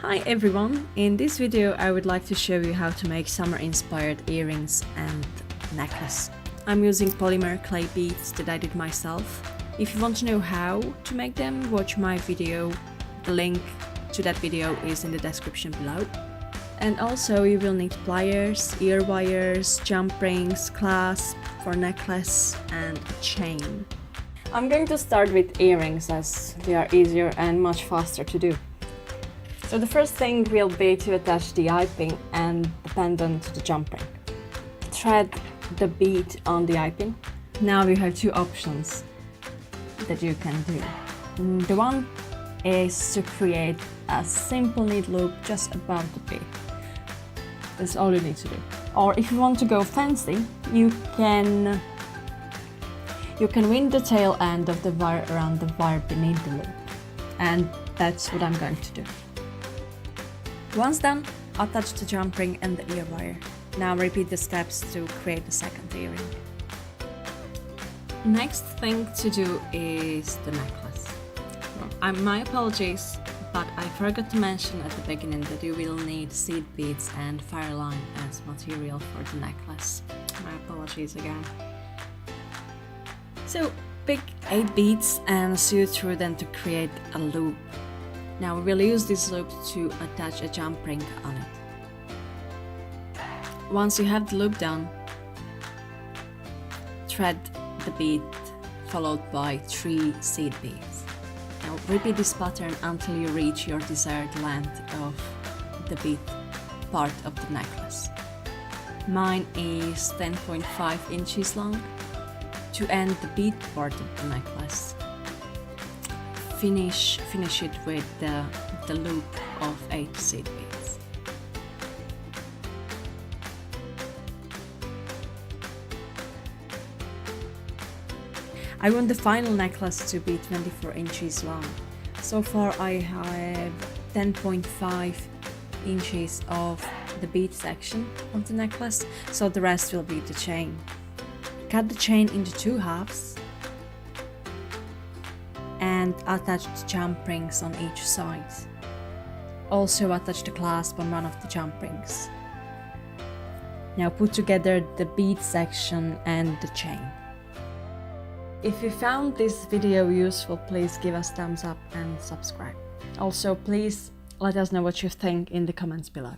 Hi everyone! In this video I would like to show you how to make summer inspired earrings and necklace. I'm using polymer clay beads that I did myself. If you want to know how to make them, watch my video. The link to that video is in the description below. And also you will need pliers, ear wires, jumprings, clasp for necklace and a chain. I'm going to start with earrings as they are easier and much faster to do. So the first thing will be to attach the eye pin and the pendant to the jumpring. Thread the bead on the eye pin. Now you have two options that you can do. The one is to create a simple needle loop just above the bead. That's all you need to do. Or if you want to go fancy, you can wind the tail end of the wire around the wire beneath the loop. And that's what I'm going to do. Once done, attach the jumpring and the ear wire. Now repeat the steps to create the second earring. Next thing to do is the necklace. My apologies, but I forgot to mention at the beginning that you will need seed beads and FireLine as material for the necklace. My apologies again. So pick 8 beads and sew through them to create a loop. Now we will use this loop to attach a jump ring on it. Once you have the loop done, thread the bead followed by 3 seed beads. Now repeat this pattern until you reach your desired length of the bead part of the necklace. Mine is 10.5 inches long. To end the bead part of the necklace, finish it with the loop of 8 seed beads. I want the final necklace to be 24 inches long. So far I have 10.5 inches of the bead section of the necklace, so the rest will be the chain. Cut the chain into 2 halves and attach the jump rings on each side. Also attach the clasp on one of the jump rings. Now put together the bead section and the chain. If you found this video useful, please give us thumbs up and subscribe. Also, please let us know what you think in the comments below.